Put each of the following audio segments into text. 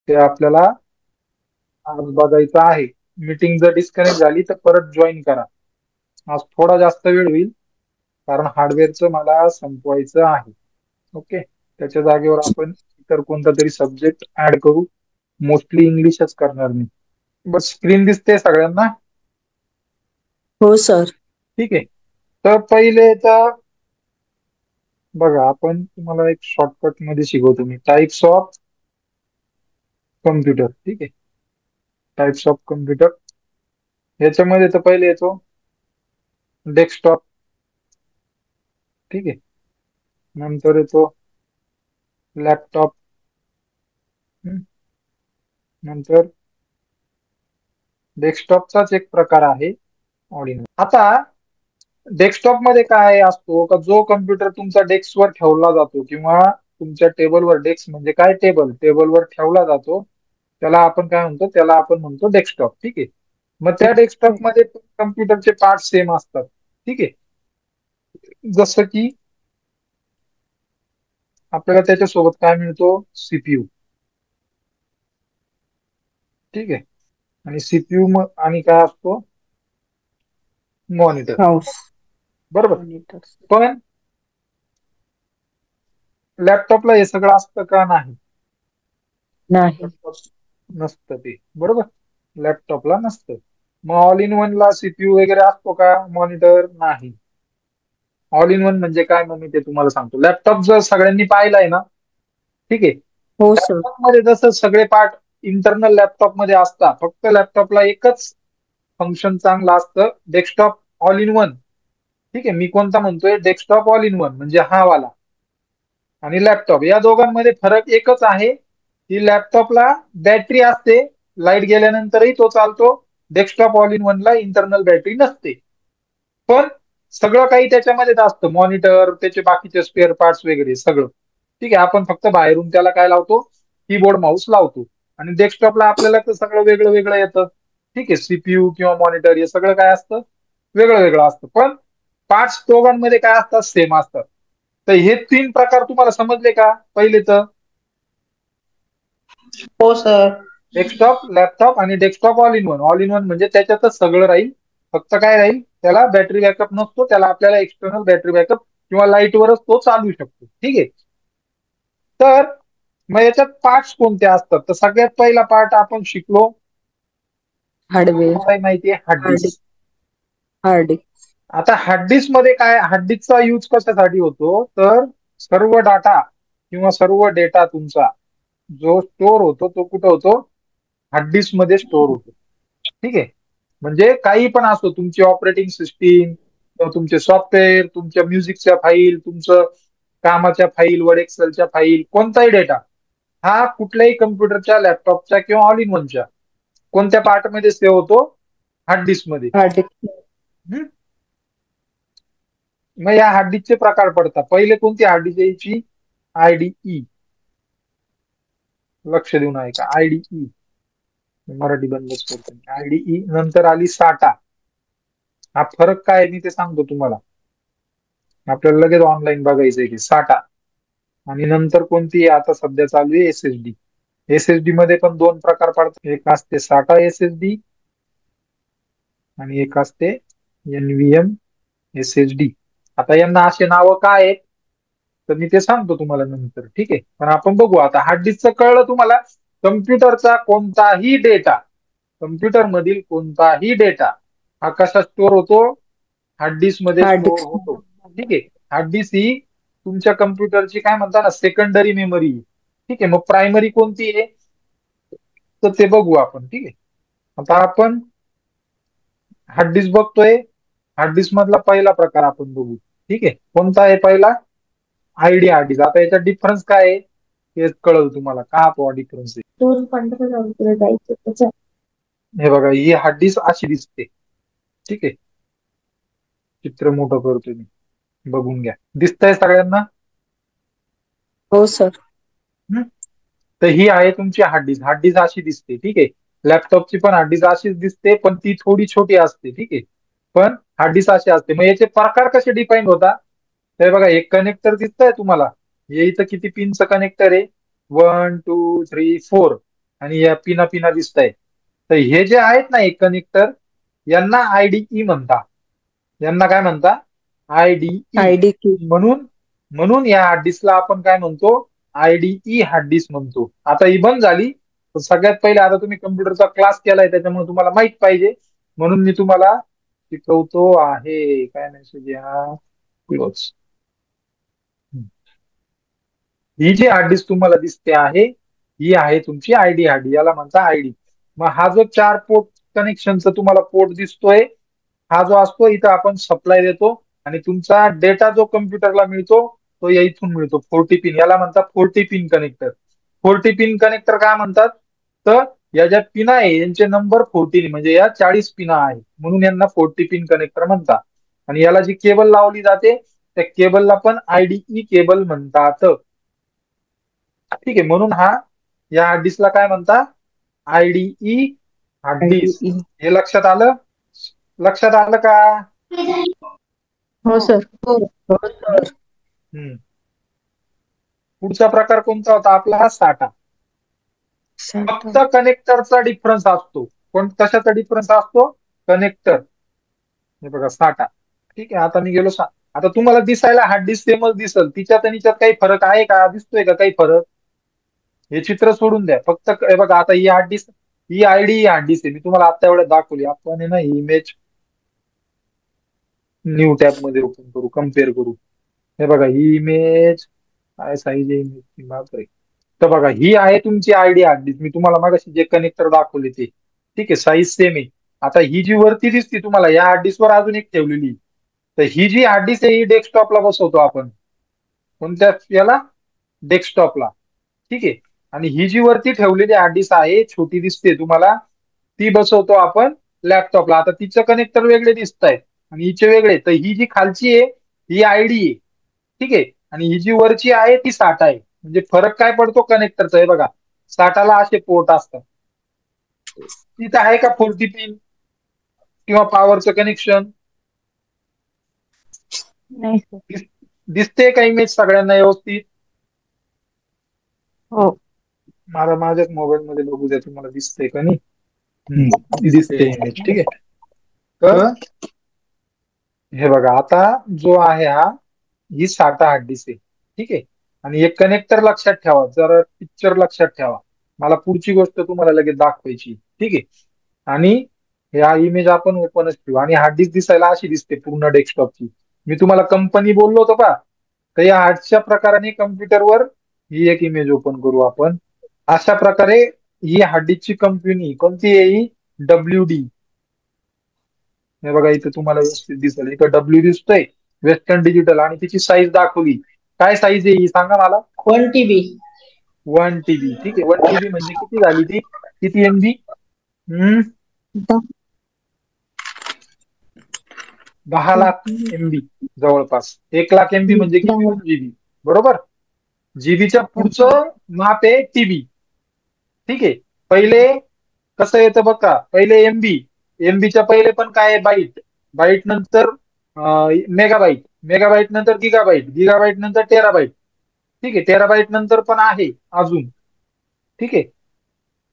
ते आपल्याला आज बघायचं आहे. मीटिंग जर डिस्कनेक्ट झाली तर परत जॉईन करा. आज थोडा जास्त वेळ होईल कारण हार्डवेअरचं मला संपवायचं आहे. ओके, त्याच्या जागेवर आपण इतर कोणता तरी सब्जेक्ट ऍड करू. मोस्टली इंग्लिशच करणार मी. बस स्क्रीन दिसते सगळ्यांना? हो सर. ठीक आहे. तर पहिले तर बघा, आपण तुम्हाला एक शॉर्टकट मध्ये शिकवतो मी. Types of computer. ठीक आहे, टाइप्स ऑफ कम्प्युटर. याच्यामध्ये तर पहिले येतो डेस्कटॉप. ठीक आहे, नंतर येतो लॅपटॉप. नंतर डेस्कटॉपचाच एक प्रकार आहे ऑर्डिनल. आता डेस्कटॉप मध्ये काय असतो का, जो कम्प्युटर तुमचा डेस्कवर ठेवला जातो किंवा तुमच्या टेबलवर, डेस्क म्हणजे काय, टेबलवर ठेवला जातो, त्याला आपण काय म्हणतो, त्याला आपण म्हणतो डेस्कटॉप. ठीक आहे, मग त्या डेस्कटॉप मध्ये कम्प्युटरचे पार्ट सेम असतात. ठीक आहे, जसं की आपल्याला त्याच्यासोबत काय मिळतो, सीपीयू. ठीक आहे, आणि सीपीयू आणि काय असतो, मॉनिटर. माऊस. बरोबर. मॉनिटर. पण लॅपटॉपला हे सगळं असतं का, नाही? नाही. लॅपटॉप नसतं ते, बरोबर. लॅपटॉपला नसतं. मग ऑल इन वन ला सीपीयू वगैरे असतो का, मॉनिटर? नाही. ऑल इन वन म्हणजे काय, मग मी ते तुम्हाला सांगतो. लॅपटॉप जर सगळ्यांनी पाहिलाय ना, ठीक आहे, हो सर. लॅपटॉप मध्ये जसं सगळे पार्ट इंटरनल लॅपटॉप मध्ये असतात, फक्त लॅपटॉपला एकच फंक्शन चांगलं असतं, डेस्कटॉप ऑल इन वन. ठीक आहे, मी कोणता म्हणतोय, डेस्कटॉप ऑल इन वन म्हणजे हा वाला. आणि लॅपटॉप, या दोघांमध्ये फरक एकच आहे की लॅपटॉपला बॅटरी असते, लाईट गेल्यानंतरही तो चालतो. डेस्कटॉप ऑल इन वन ला इंटरनल बॅटरी नसते, पण सगळं काही त्याच्यामध्येच असतं, मॉनिटर, त्याचे बाकीचे स्पेअर पार्ट्स वगैरे सगळं. ठीक आहे, आपण फक्त बाहेरून त्याला काय लावतो, कीबोर्ड माऊस लावतो. आणि डेस्कटॉपला आपल्याला तर सगळं वेगळं वेगळं येतं. ठीक आहे, सीपीयू किंवा मॉनिटर हे सगळं काय असतं, वेगळं वेगळं असतं, पण पार्ट्स दोघांमध्ये काय असतात, सेम असतात. तर हे तीन प्रकार तुम्हाला समजले का? पहिले तर हो सर. डेस्कटॉप, लॅपटॉप आणि desktop all in one. All in one म्हणजे त्याच्यातच सगळं राहील, फक्त काय राहील, त्याला बॅटरी बॅकअप नसतो, त्याला आपल्याला एक्सटर्नल बॅटरी बॅकअप किंवा लाईटवरच तो चालू शकतो. ठीक आहे, तर मग याच्यात पार्ट्स कोणते असतात, तर सगळ्यात पहिला पार्ट आपण शिकलो, हार्डवेअर. काय माहितीये, हार्ड हार्ड डिस्क. हार्ड. आता हार्ड डिस्क मध्ये काय, हार्ड डिस्कचा यूज कशासाठी होतो, तर सर्व डाटा किंवा सर्व डेटा तुमचा जो स्टोअर होतो तो कुठं होतो, हार्ड डिस्क मध्ये स्टोअर होतो. ठीक आहे, म्हणजे काही पण असो, तुमची ऑपरेटिंग सिस्टीम किंवा तुमचे सॉफ्टवेअर, तुमच्या म्युझिकच्या फाईल, तुमचं कामाच्या फाईल, वर्ड एक्सेलच्या फाईल, कोणताही डेटा हा कुठल्याही कम्प्युटरच्या, लॅपटॉपच्या किंवा ऑल इन वनच्या कोणत्या पार्ट मध्ये सेव्ह होतो, हार्ड डिस्क मध्ये. हार्ड. हम्म? मग या हार्ड डिस्कचे प्रकार पडतात. पहिले कोणती हार्ड डिस्क यायची, आयडीई. लक्ष देऊन ऐका, आयडीई. मराठी बंदच करतो, आयडीई. नंतर आली साठा. हा फरक काय आहे मी ते सांगतो तुम्हाला, आपल्याला लगेच ऑनलाईन बघायचंय की साठा. आणि नंतर कोणती आता सध्या चालू आहे, एसएसडी. एसएसडी मध्ये पण दोन प्रकार पडतात, एक असते साठा एसएसडी आणि एक असते एनव्हीएम एसएसडी. आता यांना असे नावं काय आहेत, तर मी ते सांगतो तुम्हाला नंतर. ठीक आहे, पण आपण बघू आता. हार्ड डिस्कचं कळलं तुम्हाला. कम्प्युटरचा कोणताही डेटा, कम्प्युटर मधील कोणताही डेटा हा कसा स्टोअर होतो, हार्ड डिस्क मध्ये हार्ड. स्टोअर होतो. ठीक आहे, हार्ड डिस्क ही तुमच्या कम्प्युटरची काय म्हणतात ना, सेकंडरी मेमरी. ठीक आहे, मग प्रायमरी कोणती आहे, तर ते बघू आपण. ठीक आहे, आता आपण हार्ड डिस्क बघतोय. हार्ड डिस्क मधला पहिला प्रकार आपण बघू. ठीक आहे, कोणता आहे पहिला, आयडी हार्ड डिस्क. आता याच्यात डिफरन्स काय आहे हे कळलं तुम्हाला, का तो डिफरन्स आहे. 2,15,000 जायचं त्याच्या. हे बघा, ही हार्ड डिस्क अशी दिसते. ठीक आहे, चित्र मोठं करतोय मी, बघून घ्या. दिसतंय सगळ्यांना? हो सर. हम्म? तर ही आहे तुमची हार्ड डिस्क. हार्ड डिस्क अशी दिसते. ठीक आहे, लॅपटॉपची पण हार्ड डिस्क अशीच दिसते, पण ती थोडी छोटी असते. ठीक आहे, पण हार्ड डिस्क अशी असते. मग याचे प्रकार कसे डिफाईन होता, तर बघा, एक कनेक्टर दिसतंय तुम्हाला, हे इथं किती पिनचं कनेक्टर आहे, 1 2 3 4. आणि या पिना पिना दिसत आहे. तर हे जे आहेत ना एक कनेक्टर, यांना आयडीई म्हणता. यांना काय म्हणता? आयडीई. आयडी की. म्हणून म्हणून या हार्ड डिस्कला आपण काय म्हणतो? आयडीई हार्ड डिस्क म्हणतो. आता ही बंद झाली. तर सगळ्यात पहिले, आता तुम्ही कम्प्युटरचा क्लास केलाय त्याच्यामुळे तुम्हाला माहित पाहिजे, म्हणून मी तुम्हाला शिकवतो आहे. काय मेसेज हा क्लोज. ही जी हार्ड डिस्क तुम्हाला दिसते आहे, ही आहे तुमची आयडी हार्ड, याला म्हणता आयडी. मग हा जो 4 पोर्ट कनेक्शनचा तुम्हाला पोर्ट दिसतोय, हा जो असतो इथं आपण सप्लाय देतो, आणि तुमचा डेटा जो कम्प्युटरला मिळतो तो या इथून मिळतो. 40 पिन याला म्हणतात 40 पिन कनेक्टर. 40 पिन कनेक्टर काय म्हणतात? तर या ज्या पिना आहे यांचे नंबर 14, म्हणजे या 40 पिना आहे, म्हणून यांना 40 पिन कनेक्टर म्हणतात. आणि याला जी केबल लावली जाते त्या केबलला पण आयडीई केबल म्हणतात. ठीक आहे, म्हणून या हार्ड डिस्कला काय म्हणतात? IDE hard disk. आयडी. हे लक्षात आलं? लक्षात आलं का? हो सर. हो हम्म? सर. हम्म. पुढचा प्रकार कोणता होता आपला? हा साठा. साठा. फक्त कनेक्टरचा डिफरन्स असतो. कशाचा डिफरन्स असतो? कनेक्टर. हे बघा साठा. ठीक आहे, आता मी गेलो आता तुम्हाला दिसायला हार्ड डिस्क सेमच दिसल, तिच्यात आणि याच्यात काही फरक आहे का? दिसतोय का काही फरक? हे चित्र सोडून द्या, फक्त हे बघा, आता ही हार्ड डिस्क, ही आयडी हार्ड डिस्क आहे, मी तुम्हाला आता एवढ्यात दाखवली. आपण आहे ना इमेज न्यू टॅब मध्ये ओपन करू, कम्पेअर करू. हे बघा ही इमेज, काय साईज आहे इमेजची, बापरे. तर बघा ही आहे तुमची आयडी हार्ड डिस्क, मी तुम्हाला मागाशी जे कनेक्टर दाखवले ते. ठीक आहे, साईज सेम आहे. आता ही जी वरती दिसते तुम्हाला या हार्ड डिस्कवर अजून एक ठेवलेली, तर ही जी हार्ड डिस्क आहे ही डेस्कटॉपला बसवतो आपण. कोणत्या याला? डेस्कटॉपला. ठीक आहे. आणि ही जी वरती ठेवलेली हार्ड डिस्क आहे, छोटी दिसते तुम्हाला, ती बसवतो आपण लॅपटॉपला. आता तिचं कनेक्टर वेगळे दिसत आहेत आणि हिचे वेगळे. तर ही जी खालची आहे ही आयडी आहे. ठीक आहे. आणि ही जी वरची आहे ती साठा आहे. म्हणजे फरक काय पडतो कनेक्टरचा? हे बघा, साठाला असे पोर्ट असतात. तिथं आहे का 40 पिन किंवा पॉवरचं कनेक्शन? नाही सर. दिसते का इमेज सगळ्यांना व्यवस्थित? हो. मला माझ्याच मोबाईल मध्ये बघू द्या, तुम्हाला दिसते का नाही. दिसते इमेज. ठीक आहे. तर हे बघा, आता जो आहे ही साठा हार्ड डिस्क आहे. ठीक आहे. आणि एक कनेक्टर लक्षात ठेवा, जर पिक्चर लक्षात ठेवा, मला पुढची गोष्ट तुम्हाला लगेच दाखवायची. ठीक आहे. आणि ह्या इमेज आपण ओपनच ठेवू, आणि हार्ड डिस्क दिसायला अशी दिसते पूर्ण डेस्कटॉपची. मी तुम्हाला कंपनी बोललो होतो का? तर या हार्डच्या प्रकाराने कम्प्युटरवर ही एक इमेज ओपन करू आपण. अशा प्रकारे ही हार्ड डिस्कची कंपनी कोणती आहे? ही WD. हे बघा इथे तुम्हाला व्यवस्थित दिसेल, इथं डब्ल्यू दिसतोय, वेस्टर्न डिजिटल, आणि तिची साईज दाखवली. काय साईज आहे ही सांगा मला? 1 TB. 1 TB. ठीक आहे, 1 TB म्हणजे किती झाली ती? किती MB? 10 लाख MB जवळपास. 1 लाख MB म्हणजे किती? 2 GB. बरोबर. जीबीच्या पुढचं माप आहे TB. ठीक आहे. पहिले कसं येतं बघा, पहिले MB. MBच्या पहिले पण काय आहे? बाईट. बाईट नंतर मेगाबाईट. मेगाबाईट नंतर गिगाबाईट. गिगाबाईट नंतर टेराबाईट. ठीक आहे. टेराबाईट नंतर पण आहे अजून. ठीक आहे.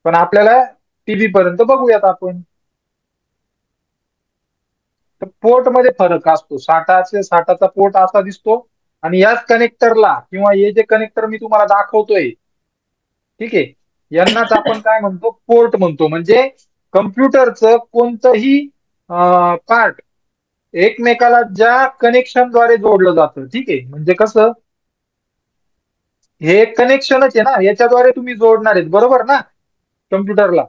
पण आपल्याला TB पर्यंत बघूयात आपण. तर पोर्ट मध्ये फरक असतो. साठाचा पोर्ट असा दिसतो, आणि याच कनेक्टरला, किंवा हे जे कनेक्टर मी तुम्हाला दाखवतोय, ठीक आहे, यांनाच आपण काय म्हणतो? पोर्ट म्हणतो. म्हणजे कम्प्युटरचं कोणतंही पार्ट एकमेकाला ज्या कनेक्शनद्वारे जोडलं जातं. ठीक आहे. म्हणजे कसं, हे कनेक्शनच आहे ना, याच्याद्वारे तुम्ही जोडणार आहेत, बरोबर ना, कम्प्युटरला.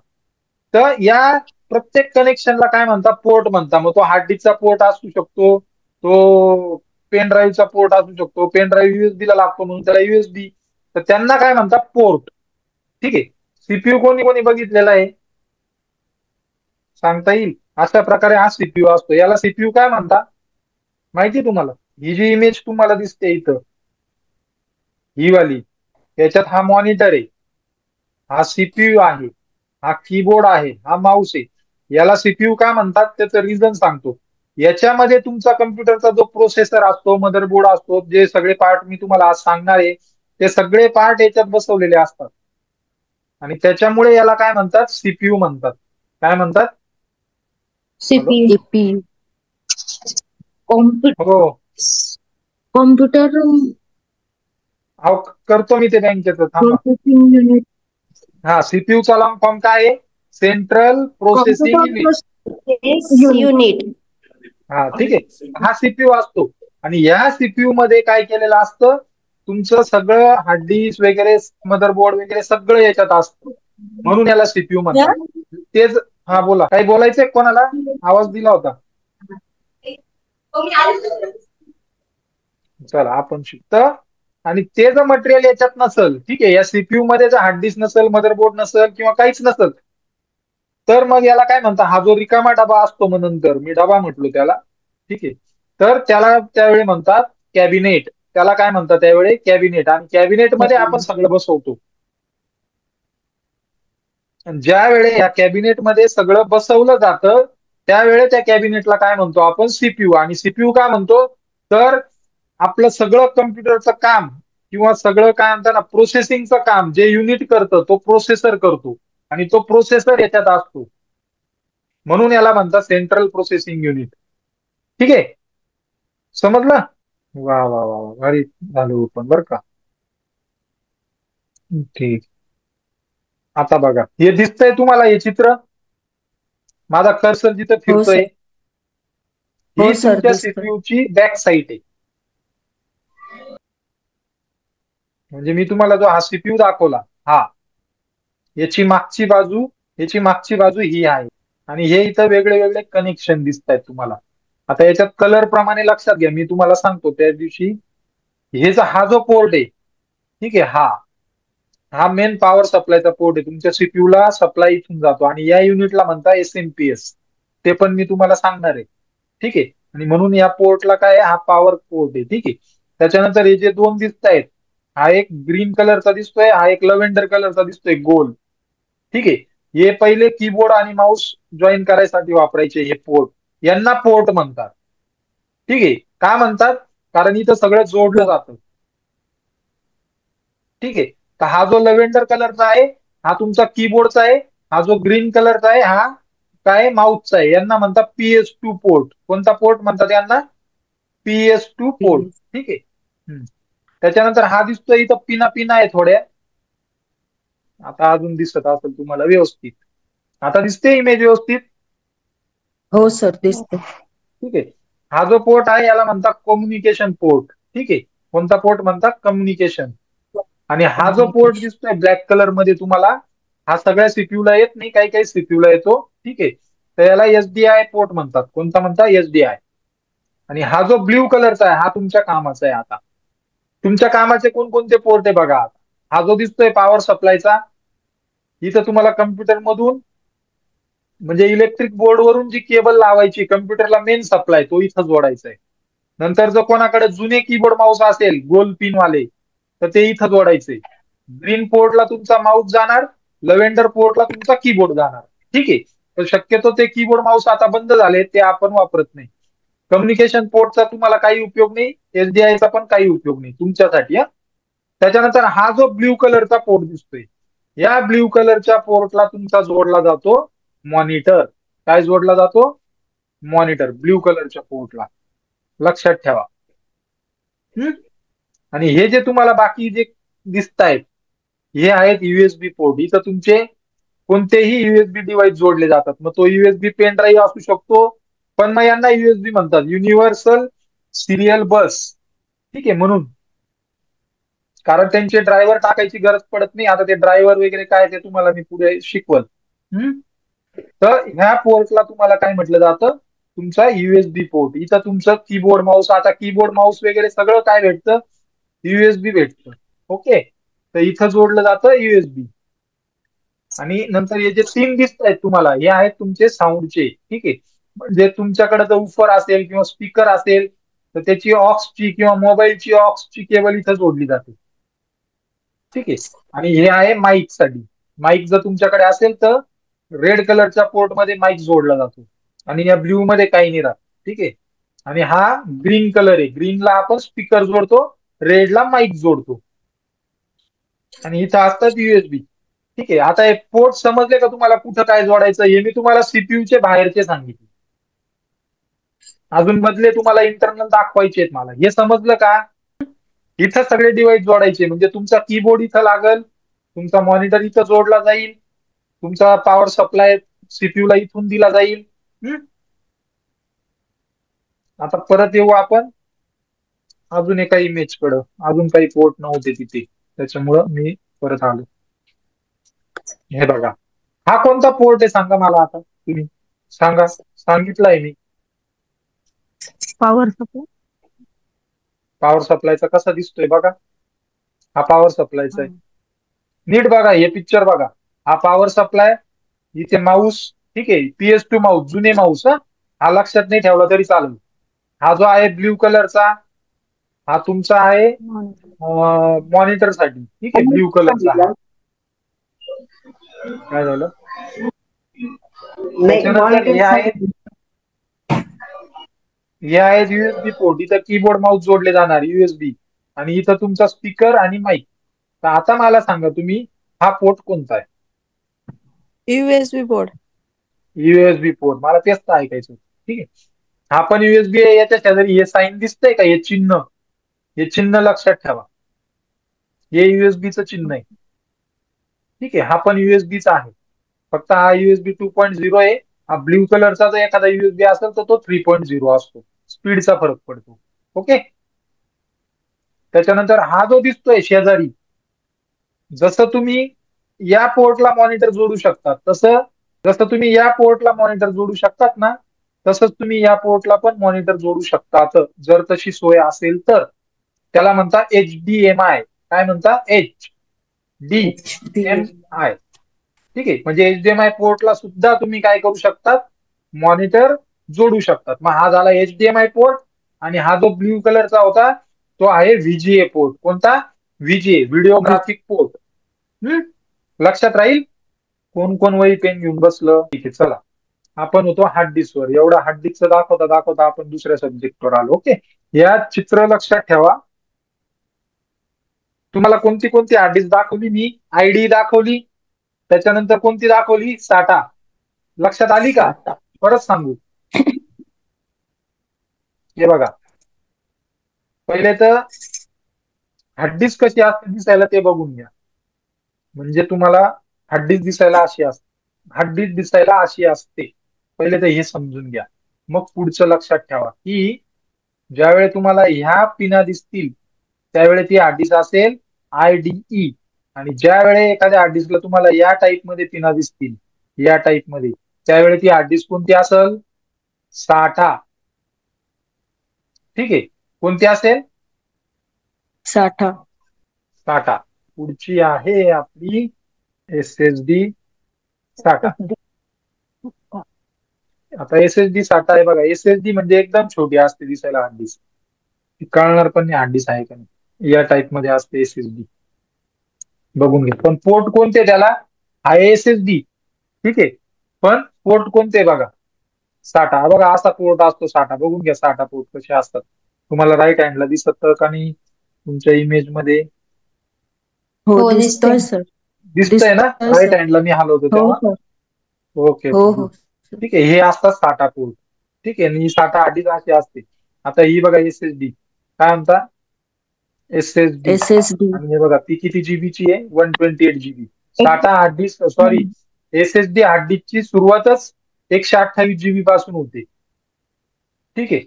तर या प्रत्येक कनेक्शनला काय म्हणता? पोर्ट म्हणता. मग तो हार्ड डिस्कचा पोर्ट असू शकतो, तो पेन ड्राईव्हचा पोर्ट असू शकतो. पेन ड्राईव्ह USB ला लागतो म्हणून त्याला USB. तर त्यांना काय म्हणतात? पोर्ट. ठीक आहे. सीपीयू कोणी कोणी बघितलेला आहे? सांगता येईल? अशा प्रकारे हा सीपीयू असतो. याला सीपीयू काय म्हणता माहिती तुम्हाला? ही जी इमेज तुम्हाला दिसते इथं, ही वाली, याच्यात हा मॉनिटर आहे, हा सीपीयू आहे, हा कीबोर्ड आहे, हा माऊस आहे. याला सीपीयू का म्हणतात त्याचं रिझन सांगतो. याच्यामध्ये तुमचा कम्प्युटरचा जो प्रोसेसर असतो, मदरबोर्ड असतो, जे सगळे पार्ट मी तुम्हाला आज सांगणार आहे, ते सगळे पार्ट याच्यात बसवलेले असतात. आणि त्याच्यामुळे याला काय म्हणतात, सीपीयू म्हणतात. काय म्हणतात? हॅलो. सीपीयू हो. कॉम्प्युटर अहो, करतो मी ते बँकेचं, थांबा. Processing unit. हा, सीपीयूचा लॉंग फॉर्म काय आहे? Central processing computer unit. Processing unit. हा, ठीक आहे. हा सीपीयू असतो. आणि या सीपीयू मध्ये काय केलेलं असतं, तुमचं सगळं हार्ड डिस्क वगैरे, मदरबोर्ड वगैरे सगळं याच्यात असतं. म्हणून याला सीपीयू म्हणतात. तेच. हा, बोला, काही बोलायचंय कोणाला? आवाज दिला होता. चला, आपण शिकतो. आणि ते जर मटेरियल याच्यात नसल, ठीक आहे, या सीपीयू मध्ये जर हार्ड डिस्क नसल, मदरबोर्ड नसल किंवा काहीच नसल, तर मग याला काय म्हणतात, हा जो रिकामा डबा असतो, मग नंतर मी डबा म्हटलो त्याला, ठीक आहे, तर त्याला त्यावेळी म्हणतात कॅबिनेट. त्याला काय म्हणतात त्यावेळी? कॅबिनेट. आणि कॅबिनेट मध्ये आपण सगळं बसवतो. आणि ज्या वेळे या कॅबिनेट मध्ये सगळं बसवलं जातं, त्यावेळे त्या कॅबिनेटला काय म्हणतो आपण? सीपीयू. आणि सीपीयू काय म्हणतो? तर आपलं सगळं कम्प्युटरचं काम किंवा सगळं काय म्हणतात ना, प्रोसेसिंगचं काम जे युनिट करतं, तो प्रोसेसर करतो. आणि तो प्रोसेसर याच्यात असतो. म्हणून याला म्हणतात सेंट्रल प्रोसेसिंग युनिट. ठीक आहे, समजलं? वा वा वा वा, भारी झालं पण बरं का. ठीक. आता बघा, हे दिसतंय तुम्हाला हे चित्र? माझा कर्सर जिथं हो फिरतोय, सर. ही हो सर, तुमच्या दिसतोय. सीपीयूची बॅक साईड आहे. म्हणजे मी तुम्हाला जो हा सीपीयू दाखवला, हा, याची मागची बाजू, याची मागची बाजू ही आहे. आणि हे इथं वेगळे वेगळे कनेक्शन दिसत आहेत तुम्हाला. आता याच्यात कलर प्रमाणे लक्षात घ्या, मी तुम्हाला सांगतो त्या दिवशी. हा जो पोर्ट आहे, ठीक आहे, हा हा मेन पॉवर सप्लायचा पोर्ट आहे. तुमच्या सीपीयूला सप्लाय इथून जातो. आणि या युनिटला म्हणता एसएमपीएस. ते पण मी तुम्हाला सांगणार आहे. ठीक आहे. आणि म्हणून या पोर्टला काय आहे? हा पॉवर पोर्ट आहे. ठीक आहे. त्याच्यानंतर हे जे दोन दिसत आहेत, हा एक ग्रीन कलरचा दिसतोय, हा एक लव्हेंडर कलरचा दिसतोय गोल. ठीक आहे. हे पहिले कीबोर्ड आणि माऊस जॉईन करायसाठी वापरायचे हे पोर्ट. यांना पोर्ट म्हणतात. ठीक आहे. का म्हणतात? कारण इथं सगळं जोडलं जातं. ठीक आहे. तर हा जो लव्हेंडर कलरचा आहे, हा तुमचा कीबोर्डचा आहे. हा जो ग्रीन कलरचा आहे, हा काय? माऊसचा आहे. यांना म्हणतात PS2 पोर्ट. कोणता पोर्ट म्हणतात यांना? PS2 port. ठीक आहे. त्याच्यानंतर हा दिसतोय इथं पिना पिना आहे थोड्या. आता अजून दिसत असेल तुम्हाला व्यवस्थित. आता दिसते इमेज व्यवस्थित? हो सर, दिसतोय. ठीक आहे. हा जो पोर्ट आहे याला म्हणतात कम्युनिकेशन पोर्ट. ठीक आहे. कोणता पोर्ट म्हणतात? कम्युनिकेशन. आणि हा जो पोर्ट कम्युनिकेशन. दिसतोय ब्लॅक कलर मध्ये तुम्हाला, हा सगळ्या सीपीयूला येत नाही, काही काही सीपीयूला येतो. ठीक आहे. तर याला एसडीआय पोर्ट म्हणतात. कोणता म्हणतात? एसडीआय. आणि हा जो ब्ल्यू कलरचा आहे, हा तुमच्या कामाचा आहे. आता तुमच्या कामाचे कोणकोणते पोर्ट आहे बघा. हा जो दिसतोय पॉवर सप्लायचा, इथं तुम्हाला कम्प्युटर मधून, म्हणजे इलेक्ट्रिक बोर्ड वरून जी केबल लावायची कम्प्युटरला, मेन सप्लाय तो इथं जोडायचा आहे. नंतर जर कोणाकडे जुने कीबोर्ड माऊस असेल गोल पिन वाले, तर ते इथं जोडायचे. ग्रीन पोर्टला तुमचा माऊस जाणार, लव्हेंडर पोर्टला तुमचा कीबोर्ड जाणार. ठीक आहे. तर शक्यतो ते कीबोर्ड माऊस आता बंद झाले, ते आपण वापरत नाही. कम्युनिकेशन पोर्टचा तुम्हाला काही उपयोग नाही, एसडीआयचा पण काही उपयोग नाही तुमच्यासाठी. त्याच्यानंतर हा जो ब्ल्यू कलरचा पोर्ट दिसतोय, या ब्ल्यू कलरच्या पोर्टला तुमचा जोडला जातो मॉनिटर. काय जोडला जातो? मॉनिटर. ब्ल्यू कलरच्या पोर्टला. लक्षात ठेवा. आणि हे जे तुम्हाला बाकी जे दिसत आहेत, हे आहेत युएसबी पोर्ट. इथं तुमचे कोणतेही युएसबी डिव्हाइस जोडले जातात. मग तो युएसबी पेन ड्राईव्ह असू शकतो, पण मग यांना युएसबी म्हणतात, युनिव्हर्सल सिरियल बस. ठीक आहे. म्हणून, कारण त्यांचे ड्रायव्हर टाकायची गरज पडत नाही. आता ते ड्रायव्हर वगैरे काय ते तुम्हाला मी पुढे शिकवल. तर ह्या पोर्टला तुम्हाला काय म्हटलं जातं? तुमचा युएसबी पोर्ट. इथं तुमचं कीबोर्ड माऊस, आता कीबोर्ड माऊस वगैरे सगळं काय भेटतं? युएसबी भेटतं. ओके. तर इथं जोडलं जातं युएसबी. आणि नंतर हे जे तीन दिसत आहेत तुम्हाला, हे आहेत तुमचे साऊंडचे. ठीक आहे. म्हणजे तुमच्याकडे जर उफर असेल किंवा स्पीकर असेल, तर त्याची ऑक्सची किंवा मोबाईलची ऑक्सची केबल इथं जोडली जाते. ठीक आहे. आणि हे आहे माईक साठी. माईक जर तुमच्याकडे असेल तर रेड कलरच्या पोर्ट मध्ये माईक जोडला जातो. आणि या ब्ल्यू मध्ये काही नाही राहत. ठीक आहे. आणि हा ग्रीन कलर आहे. ग्रीनला आपण स्पीकर जोडतो, रेडला माईक जोडतो. आणि इथं असतात युएसबी. ठीक आहे. आता हे पोर्ट समजले का तुम्हाला, कुठं काय जोडायचं? हे मी तुम्हाला सीपीयूचे बाहेरचे सांगितले. अजून मधले तुम्हाला इंटरनल दाखवायचे आहेत मला. हे समजलं का? इथं सगळे डिव्हाइस जोडायचे, म्हणजे तुमचा कीबोर्ड इथं लागल, तुमचा मॉनिटर इथं जोडला जाईल, तुमचा पॉवर सप्लाय सीपीयू ला इथून दिला जाईल. आता परत येऊ आपण अजून एका इमेज कडं. अजून काही पोर्ट नव्हते तिथे, त्याच्यामुळं मी परत आलो. हे बघा, हा कोणता पोर्ट आहे सांगा मला, आता तुम्ही सांगा. सांगितलंय मी. Power supply. पॉवर सप्लायचा कसा दिसतोय बघा, हा पॉवर सप्लायचा आहे. नीट बघा, हे पिक्चर बघा. हा पॉवर सप्लाय, इथे माऊस. ठीक आहे, PS2 माऊस, जुने माऊस. हा लक्षात नाही ठेवला तरी चालेल. हा जो आहे ब्ल्यू कलरचा, हा तुमचा आहे मॉनिटर साठी. ठीक आहे, ब्ल्यू कलरचा हा. काय झालं? त्याच्यानंतर हे आहेत युएसबी पोर्ट. इथं कीबोर्ड माऊस जोडले जाणार युएसबी, आणि इथं तुमचा स्पीकर आणि माईक. तर आता मला सांगा तुम्ही, हा पोर्ट कोणता आहे? USB board. युएसबी पोर्ट, मला तेच तर ऐकायचं. ठीक आहे, हा पण युएसबी आहे. याच्या शेजारी हे साईन दिसतंय का, हे चिन्ह? हे चिन्ह लक्षात ठेवा, हे युएसबीचं चिन्ह आहे. ठीक आहे, हा पण युएसबीचा आहे. फक्त हा युएसबी 2.0 आहे. हा ब्ल्यू कलरचा जर एखादा युएसबी असेल तर तो 3.0 असतो. स्पीडचा फरक पडतो. ओके. त्याच्यानंतर हा जो दिसतोय शेजारी, जसं तुम्ही या पोर्टला मॉनिटर जोडू शकता, जसं तुम्ही या पोर्टला मॉनिटर जोडू शकतात ना, तसंच तुम्ही या पोर्टला पण मॉनिटर जोडू शकतात, जर तशी सोय असेल तर. त्याला म्हणता HDMI. काय म्हणता? HDMI. ठीक आहे, म्हणजे HDMI पोर्टला सुद्धा तुम्ही काय करू शकतात, मॉनिटर जोडू शकतात. मग हा झाला HDMI पोर्ट, आणि हा जो ब्ल्यू कलरचा होता तो आहे VGA पोर्ट. कोणता? VGA, video graphic port. लक्षात राहील? कोण कोण वही पेन घेऊन बसलं? ठीक आहे, चला आपण होतो हार्ड डिस्कवर. एवढा हार्ड डिस्क दाखवता दाखवता आपण दुसऱ्या सब्जेक्टवर आलो. ओके, या चित्र लक्षात ठेवा. तुम्हाला कोणती कोणती हार्ड डिस्क दाखवली मी? आयडी दाखवली, त्याच्यानंतर कोणती दाखवली? साठा. लक्षात आली का? परत सांगू. हे बघा, पहिले तर हार्ड डिस्क कशी असते दिसायला ते बघून घ्या. म्हणजे तुम्हाला हार्ड डिस्क दिसायला अशी असते, हार्ड डिस्क दिसायला अशी असते. पहिले तर हे समजून घ्या, मग पुढचं लक्षात ठेवा की ज्यावेळी तुम्हाला ह्या पिना दिसतील त्यावेळी ती हार्ड डिस्क असेल IDE. आणि ज्या वेळी एखाद्या हार्ड डिस्कला तुम्हाला या टाईप मध्ये पिना दिसतील, या टाईप मध्ये, त्यावेळी ती हार्ड डिस्क कोणती असेल? साठा. ठीक आहे, कोणती असेल? साठा. साठा. पुढची आहे आपली SSD साठा. आता SSD साठा आहे बघा. SSD म्हणजे एकदम छोटी असते दिसायला हार्ड डिस्क, कळणार पण नाही हार्ड डिस्क आहे का नाही. या टाईप मध्ये असते SSD, बघून घ्या. पण पोर्ट कोणते त्याला? हा SSD. ठीक आहे, पण पोर्ट कोणते बघा? साठा. हा बघा, असा पोर्ट असतो साठा. बघून घ्या साठा पोर्ट कसे असतात. तुम्हाला राईट हँडला दिसत का नाही तुमच्या इमेज मध्ये? हो, दिसतोय सर. दिसतंय ना? दिसतोय राईट सर. हँडला मी हलवतो हो तेव्हा. सर. ओके हो ओके. हो. ठीक आहे, हे असतात साठा पोर्ट. ठीक आहे, आणि ही साठा आधीच अशी असते. आता ही बघा SSD. काय म्हणता? SSD. SSD. आणि हे बघा, ती किती जीबीची आहे? 128 GB. साठा hard disk, sorry, SSD hard डिस्कची सुरुवातच 128 GB पासून होते. ठीक आहे,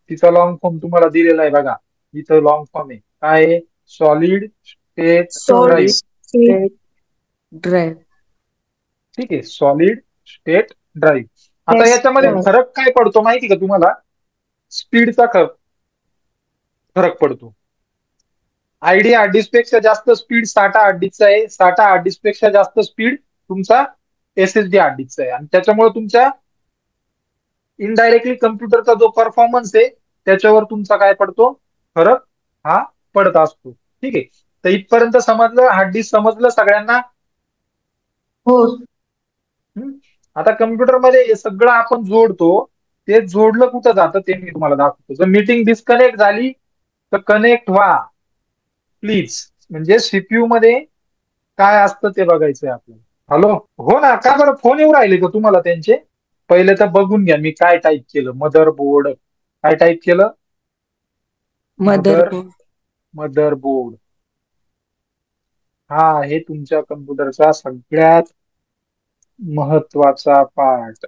तिचा लॉंग फॉर्म तुम्हाला दिलेला आहे बघा. इथं लॉंग फॉर्म आहे. काय आहे? Solid state solid drive. State drive. ठीक आहे, सॉलिड स्टेट ड्राईव्ह. आता याच्यामध्ये फरक काय पडतो माहिती का तुम्हाला? स्पीडचा फरक पडतो. आयडी हार्ड डिस्क पेक्षा जास्त स्पीड साठा हार्ड डिस्कचा आहे. साठा हार्ड डिस्क पेक्षा जास्त स्पीड तुमचा SSD हार्ड डिस्कचा आहे. आणि त्याच्यामुळे तुमच्या इनडायरेक्टली कम्प्युटरचा जो परफॉर्मन्स आहे त्याच्यावर तुमचा काय पडतो? फरक हा पडत असतो. ठीक आहे, तर इथपर्यंत समजलं? हार्ड डिस्क समजलं सगळ्यांना? हो. आता कम्प्युटरमध्ये हे सगळं आपण जोडतो, ते जोडलं कुठं जातं ते मी तुम्हाला दाखवतो. जर मीटिंग डिस्कनेक्ट झाली तर कनेक्ट व्हा प्लीज. म्हणजे सीपीयू मध्ये काय असतं ते बघायचंय आपल्याला. हॅलो, हो ना, का बरं फोन येऊ राहिले का तुम्हाला त्यांचे? पहिले तर बघून घ्या मी काय टाईप केलं. मदरबोर्ड काय टाईप केलं? मदरबोर्ड. मदरबोर्ड हा आहे तुमच्या कम्प्युटरचा सगळ्यात महत्वाचा पार्ट.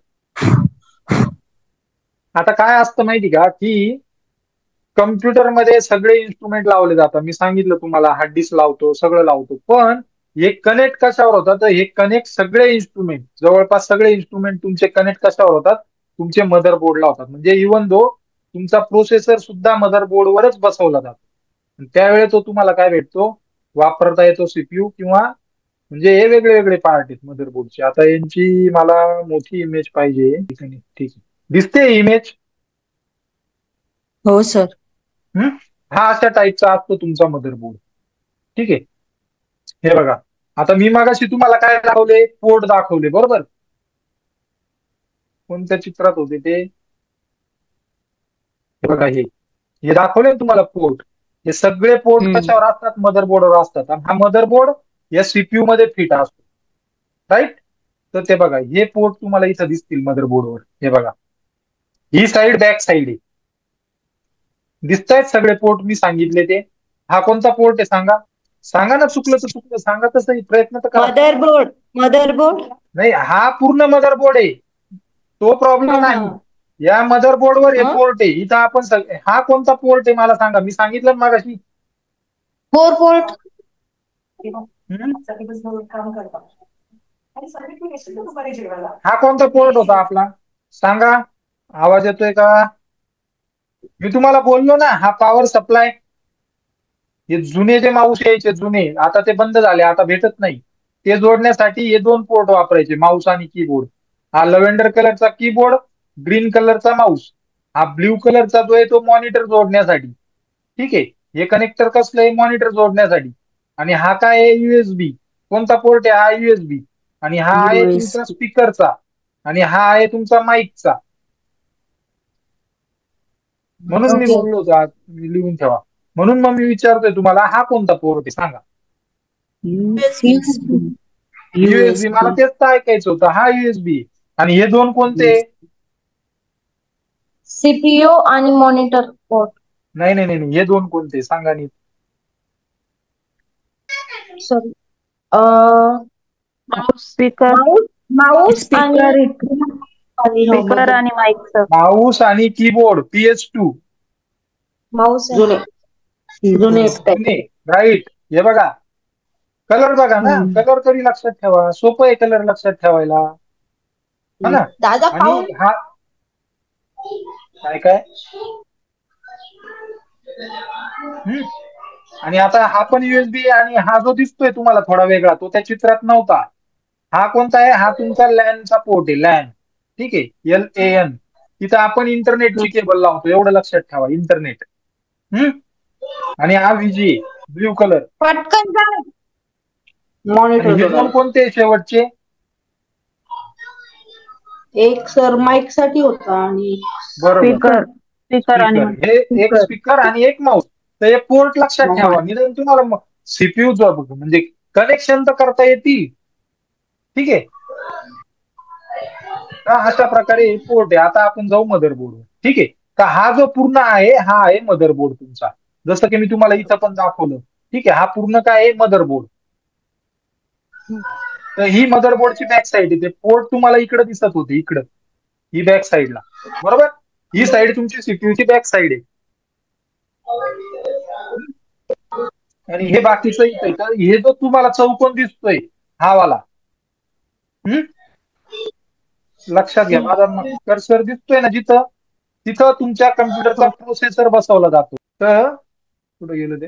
आता काय असतं माहिती का, की कम्प्युटरमध्ये सगळे इन्स्ट्रुमेंट लावले जातात. मी सांगितलं तुम्हाला हार्ड डिस्क लावतो, सगळं लावतो, पण हे कनेक्ट कशावर होतात? तर हे कनेक्ट सगळे इन्स्ट्रुमेंट, जवळपास सगळे इन्स्ट्रुमेंट तुमचे कनेक्ट कशावर होतात? तुमचे मदरबोर्डला होतात. म्हणजे इव्हन दो तुमचा प्रोसेसर सुद्धा मदरबोर्डवरच बसवला जातो. आणि त्यावेळेस तो तुम्हाला काय भेटतो? वापरता येतो सीपीयू किंवा म्हणजे हे वेगळे वेगळे पार्ट आहेत मदरबोर्डचे. आता यांची मला मोठी इमेज पाहिजे. ठीक आहे, ठीक आहे. दिसते इमेज? हो सर. हा अशा टाईपचा असतो तुमचा मदरबोर्ड. ठीक आहे, हे बघा. आता मी मागाशी तुम्हाला काय दाखवले? पोर्ट दाखवले, बरोबर? कोणत्या चित्रात होते ते? हे बघा, हे दाखवले ना तुम्हाला पोर्ट. हे सगळे पोर्ट कशावर असतात? मदरबोर्डवर असतात. आणि हा मदरबोर्ड या सीपीयू मध्ये फिट असतो, राईट? तर ते बघा, हे पोर्ट तुम्हाला इथं दिसतील मदरबोर्डवर. हे बघा, ही साईड बॅक साईड आहे. दिसतायत सगळे पोर्ट मी सांगितले ते. हा कोणता पोर्ट आहे सांगा? सांगा ना, चुकलं तर चुकलं सांगा, तसं प्रयत्न तर करा. मदरबोर्ड. मदरबोर्ड. नाही, हा पूर्ण मदरबोर्ड आहे, तो प्रॉब्लेम हा हा नाही. या मदरबोर्डवर हे हा. पोर्ट आहे. इथं आपण हा कोणता पोर्ट आहे मला सांगा? मी सांगितलं ना मागाशी. 4 पोर्ट. हम्म? हा कोणता पोर्ट होता आपला? सांगा, आवाज येतोय का? मी तुम्हाला बोललो ना, हा पॉवर सप्लाय. हे जुने जे माऊस यायचे जुने, आता ते बंद झाले, आता भेटत नाही. ते जोडण्यासाठी हे दोन पोर्ट वापरायचे, माऊस आणि कीबोर्ड. हा लव्हेंडर कलरचा कीबोर्ड, ग्रीन कलरचा माऊस. हा ब्ल्यू कलरचा जो आहे तो मॉनिटर जोडण्यासाठी. ठीक आहे, हे कनेक्टर कसलं आहे? मॉनिटर जोडण्यासाठी. आणि हा काय आहे? युएसबी. कोणता पोर्ट आहे? हा युएसबी. आणि हा आहे तुमचा USB. स्पीकरचा. आणि हा आहे तुमचा माईकचा. म्हणून मी ओके. बोललो होतो आज, तुम्ही लिहून ठेवा. म्हणून मग मी विचारतोय तुम्हाला, हा कोणता पोर्ट आहे सांगा? USB. युएसबी. मला तेच तर ऐकायचं होतं, हा युएसबी. आणि हे दोन कोणते? सीपीयू आणि मॉनिटर पोर्ट. नाही नाही नाही, हे दोन कोणते सांगा नीट. सॉरी. स्पीकर. Mouse speaker. आणि स्पीकर आणि माईकचं. माऊस आणि कीबोर्ड, PS2. माऊस जुने जुने जुने, राईट. हे बघा, कलर बघा ना, कलर तरी लक्षात ठेवा. सोपं आहे कलर लक्षात ठेवायला, हा ना? दादा आणि हा काय काय हम्म. आणि आता हा पण युएसबी. आणि हा जो दिसतोय तुम्हाला थोडा वेगळा, तो त्या चित्रात नव्हता. हा कोणता आहे? हा तुमचा लॅनचा पोर्ट आहे, लॅन. ठीक आहे, LAN. तिथं आपण इंटरनेटची केबल लावतो, एवढं लक्षात ठेवा, इंटरनेट. आणि हा VGA, ब्ल्यू कलर. पटकन जा. आणि मॉनिटर हे दोन जोडायला कोणते शेवटचे? एक सर माईक साठी होता आणि बरोबर, स्पीकर. स्पीकर आणि स्पीकर. हे एक स्पीकर. स्पीकर आणि एक माऊस. तर हे पोर्ट लक्षात ठेवा. निदान तुम्हाला सीपीयू म्हणजे कनेक्शन तर करता येतील. ठीक आहे, का अशा प्रकारे हे पोर्ट आहे. आता आपण जाऊ मदरबोर्डवर. ठीक आहे, तर हा जो पूर्ण आहे, हा आहे मदरबोर्ड तुमचा. जसं की मी तुम्हाला इथं पण दाखवलं. ठीक आहे, हा पूर्ण काय आहे? मदरबोर्ड. तर ही मदरबोर्डची बॅक साईड आहे. ते पोर्ट तुम्हाला इकडे दिसत होते, इकडं, ही बॅक साईडला, बरोबर? ही साईड तुमची सीपीयूची बॅक साईड आहे. आणि हे बाकीचं इथं आहे. तर हे जो तुम्हाला चौकोन दिसतोय, हा वाला, लक्षात घ्या. माझा कर्सर दिसतोय ना जिथं, तिथं तुमच्या कम्प्युटरचा प्रोसेसर बसवला जातो. तर कुठे गेलं ते?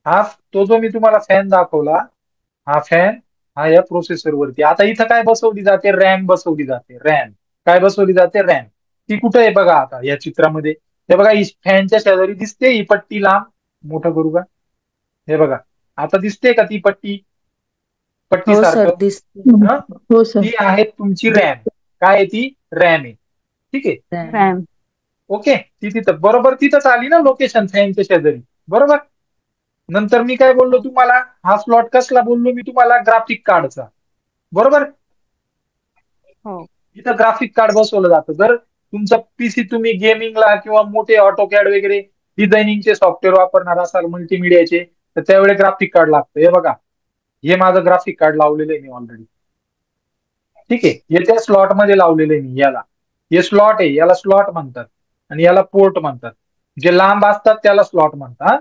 हा तो जो मी तुम्हाला फॅन दाखवला, हा फॅन, हा या प्रोसेसर वरती. आता इथं काय बसवली जाते? रॅम बसवली जाते, रॅम. काय बसवली जाते? रॅम. ती कुठे आहे बघा आता या चित्रामध्ये? हे बघा, ही फॅनच्या शेजारी दिसते ही पट्टी लांब. मोठं करू का? हे बघा, आता दिसते का ती पट्टी? पट्टी हो सारखं. सर दिसते. हो सर. ती आहे तुमची रॅम. काय आहे ती? रॅम आहे. ठीक आहे, रॅम. ओके. ती तिथं बरोबर तिथंच आली ना लोकेशन, फॅनच्या शेजारी, बरोबर? नंतर मी काय बोललो तुम्हाला, हा स्लॉट कसला बोललो मी तुम्हाला, ग्राफिक कार्डचा. बरोबर. हो. इथं ग्राफिक कार्ड बसवलं जातं. जर तुमचा पीसी तुम्ही गेमिंगला किंवा मोठे ऑटोकॅड वगैरे डिझायनिंगचे सॉफ्टवेअर वापरणार असाल मल्टीमीडियाचे, तर त्यावेळी ग्राफिक कार्ड लागतं. हे बघा, हे माझं ग्राफिक कार्ड लावलेलं आहे मी ऑलरेडी. ठीक आहे, हे त्या स्लॉट मध्ये लावलेलं आहे मी याला. हे स्लॉट आहे, याला स्लॉट म्हणतात आणि याला पोर्ट म्हणतात. जे लांब असतात त्याला स्लॉट म्हणतात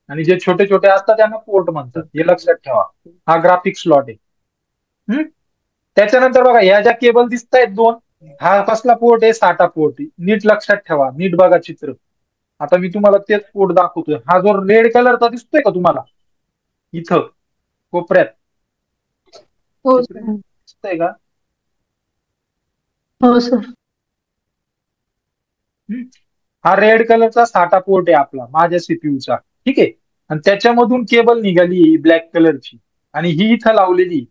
आणि जे छोटे छोटे असतात त्यांना पोर्ट म्हणतात. हे लक्षात ठेवा. हा ग्राफिक स्लॉट आहे. त्याच्यानंतर बघा, ह्या ज्या केबल दिसत आहेत दोन, हा कसला पोर्ट आहे, साठा पोर्ट. नीट लक्षात ठेवा, नीट बघा चित्र. आता मी तुम्हाला तेच पोर्ट दाखवतोय. हा जो रेड कलरचा दिसतोय का तुम्हाला इथं कोपऱ्यात, हो चित्र दिसतंय का? हो सर. हा रेड कलरचा साठा पोर्ट आहे आपला, माझ्या सीपीयूचा. ठीक आहे. आणि त्याच्यामधून केबल निघाली ब्लॅक कलरची आणि ही इथं लावलेली.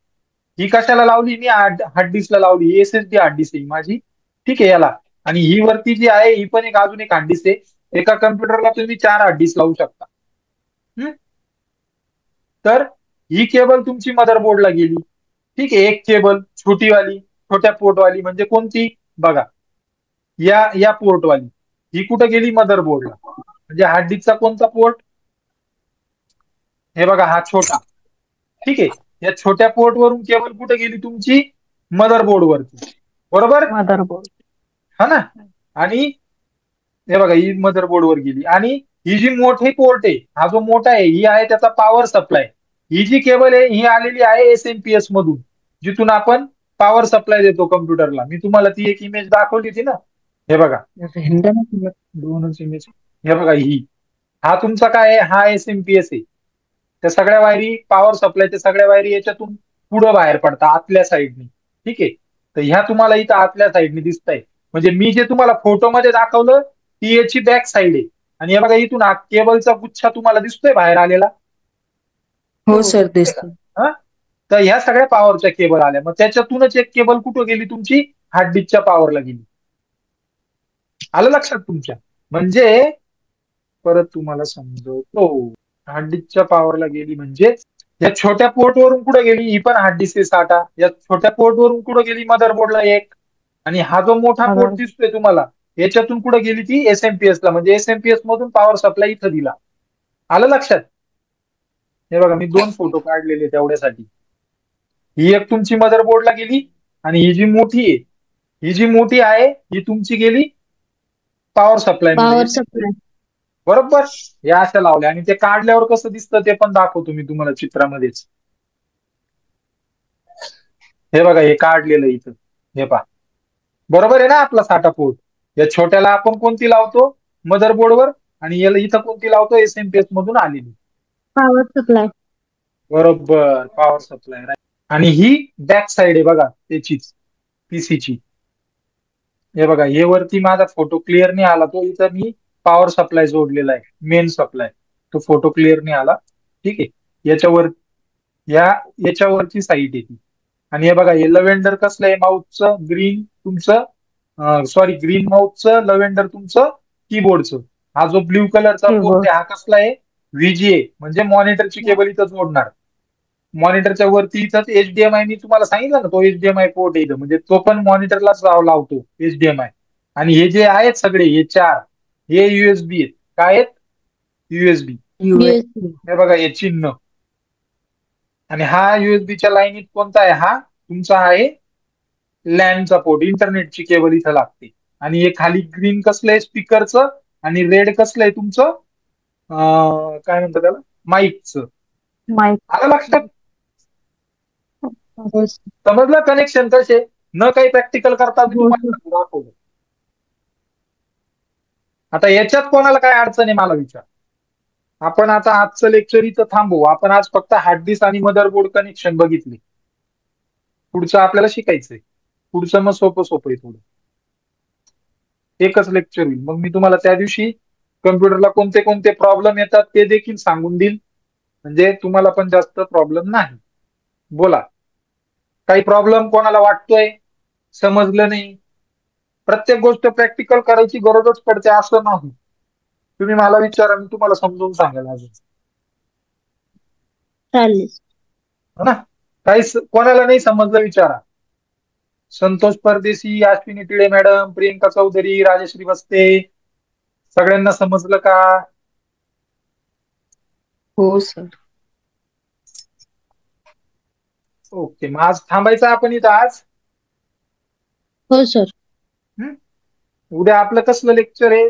ही कशाला लावली मी, हार्ड डिस्कला लावली. एसएसडी हार्ड डिस्क आहे माझी. ठीक आहे याला. आणि ही वरती जी आहे ही पण एक अजून एक हार्ड डिस्क आहे. एका कम्प्युटरला तुम्ही 4 हार्ड डिस्क लावू शकता. तर ही केबल तुमची मदरबोर्डला गेली. ठीक आहे, एक केबल छोटीवाली, छोट्या पोर्टवाली म्हणजे कोणती बघा, या पोर्टवाली. ही कुठं गेली, मदरबोर्डला. म्हणजे हार्ड डिस्कचा कोणता पोर्ट, हे बघा हा छोटा. ठीक आहे, या छोट्या पोर्ट वरून केबल कुठे गेली तुमची, मदरबोर्ड वरती. बरोबर. मदरबोर्ड. हा ना. आणि हे बघा, ही मदरबोर्ड वर गेली. आणि ही जी मोठी पोर्ट आहे, हा जो मोठा आहे, ही आहे त्याचा पॉवर सप्लाय. ही जी केबल आहे ही आलेली आहे एसएमपीएस मधून, जिथून आपण पॉवर सप्लाय देतो कम्प्युटरला. मी तुम्हाला ती एक इमेज दाखवली होती ना, हे बघा, दोनच इमेज. हे बघा, ही हा तुमचा काय आहे, हा एसएमपीएस आहे. त्या सगळ्या वायरी, पॉवर सप्लायच्या सगळ्या वायरी याच्यातून पुढं बाहेर पडतात आतल्या साईडनी. ठीक आहे. तर ह्या तुम्हाला इथं आतल्या साईडनी दिसत आहे. म्हणजे मी जे तुम्हाला फोटोमध्ये दाखवलं ती याची बॅक साईड आहे. आणि हे बघा, इथून केबलचा गुच्छा तुम्हाला दिसतोय बाहेर आलेला. हो सर, दिसतो. हा. तर ह्या सगळ्या पॉवरच्या केबल आल्या. मग त्याच्यातूनच एक केबल कुठं गेली तुमची, हार्ड डिस्कच्या पॉवरला गेली. आलं लक्षात तुमच्या. म्हणजे परत तुम्हाला समजवतो, हार्ड डिस्कच्या पॉवरला गेली म्हणजे या छोट्या पोर्ट वरून कुठे गेली, ही पण हार्ड डिस्क साठा. या छोट्या पोर्ट वरून कुठे गेली, मदरबोर्डला एक. आणि हा जो मोठा पोर्ट दिसतोय तुम्हाला, याच्यातून कुठे गेली ती एसएमपीएस ला. म्हणजे एसएमपीएस मधून पॉवर सप्लाय इथं दिला. आलं लक्षात. हे बघा, मी 2 फोटो काढलेले तेवढ्यासाठी. ही एक तुमची मदरबोर्डला गेली आणि ही जी मोठी आहे, ही जी मोठी आहे ही तुमची गेली पॉवर सप्लाय मध्ये. Power supply. बरोबर. या अशा लावल्या. आणि ते काढल्यावर कसं दिसतं ते पण दाखवतो मी तुम्हाला चित्रामध्येच. हे बघा, हे काढलेलं इथं, हे पहा. बरोबर आहे ना आपला साठा पोर्ट. या छोट्याला आपण कोणती लावतो, मदरबोर्डवर. आणि याला इथं कोणती लावतो, एसएमपीएस मधून आलेली. Power supply. बरोबर, पॉवर सप्लाय. आणि ही बॅक साइड आहे बघा त्याचीच, पीसीची. हे बघा, हे वरती माझा फोटो क्लिअर नाही आला, तो इथं मी पॉवर सप्लाय जोडलेला आहे, मेन सप्लाय. तो फोटो क्लिअर नाही आला. ठीक आहे. याच्यावर, याच्यावरची साईड आहे ती. आणि हे बघा, हे लव्हेंडर कसलं आहे माऊसचं, ग्रीन तुमचं, सॉरी, ग्रीन माऊसचं, लव्हेंडर तुमचं कीबोर्डचं. हा जो ब्ल्यू कलरचा पोर्ट आहे हा कसला आहे, व्हीजीए. म्हणजे मॉनिटरची केबल इथं जोडणार. मॉनिटरच्या वरती इथंच एचडीएमआय, मी तुम्हाला सांगितलं ना, तो एचडीएमआय पोर्ट आहे इथं. म्हणजे तो पण मॉनिटरलाच लावतो एचडीएमआय. आणि हे जे आहेत सगळे, हे 4, हे युएसबी आहेत. काय आहेत, युएसबी. हे बघा, हे चिन्ह. आणि हा युएसबीच्या लाईनीत कोणता आहे, हा तुमचा आहे लॅनचा पोर्ट. इंटरनेटची केबल इथं लागते. आणि हे खाली ग्रीन कसलं आहे, स्पीकरचं. आणि रेड कसलं आहे तुमचं, काय म्हणतात त्याला, माईकचं. माईक. आलं लक्षात. समजलं कनेक्शन कसे, न काही प्रॅक्टिकल करता मी तुम्हाला दाखवलं. आता याच्यात कोणाला काय अडचण आहे मला विचार. आपण आता आजचं लेक्चर इथं थांबवू. आपण आज फक्त हार्ड डिस्क आणि मदरबोर्ड कनेक्शन बघितले. पुढचं आपल्याला शिकायचंय. पुढचं मग सोपं आहे थोडं. एकच लेक्चर होईल. मग मी तुम्हाला त्या दिवशी कम्प्युटरला कोणते कोणते प्रॉब्लेम येतात ते देखील सांगून देईल. म्हणजे तुम्हाला पण जास्त प्रॉब्लेम नाही. बोला, काही प्रॉब्लेम कोणाला वाटतोय, समजलं नाही. प्रत्येक गोष्ट प्रॅक्टिकल करायची गरजच पडते असं नाही. तुम्ही मला विचारा, मी तुम्हाला समजून सांगेल अजून. चालेल. हो ना? कोणाला नाही समजलं विचारा. संतोष परदेशी, अश्विनी तिळे मॅडम, प्रियंका चौधरी, राजश्री वस्ते, सगळ्यांना समजलं का? हो सर. ओके, मग आज थांबायचं आपण इथं आज. हो सर. हं? उद्या आपलं कसलं लेक्चर आहे?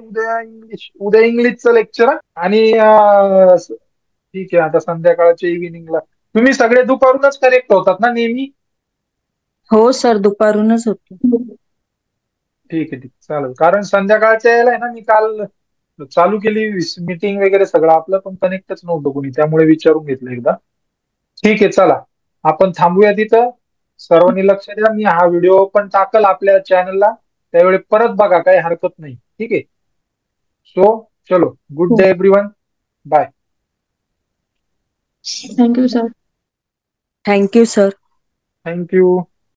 उद्या इंग्लिशचं लेक्चर. आणि ठीक आहे, आता संध्याकाळच्या इव्हिनिंगला तुम्ही सगळे दुपारूनच कनेक्ट होतात ना नेहमी? हो सर, दुपारूनच होतो. ठीक आहे, ठीक चालेल. कारण संध्याकाळच्या यायला आहे ना, मी काल चालू केली मीटिंग वगैरे सगळं आपलं, पण कनेक्टच नव्हतं कोणी, त्यामुळे विचारून घेतलं एकदा. ठीक आहे, चला आपण थांबूया तिथं. सर्वांनी लक्ष द्या, मी हा व्हिडिओ पण टाकल आपल्या चॅनलला, त्यावेळी परत बघा, काही हरकत नाही. ठीक आहे. सो चलो, good day everyone. Bye. Thank you sir. Thank you sir. Thank you.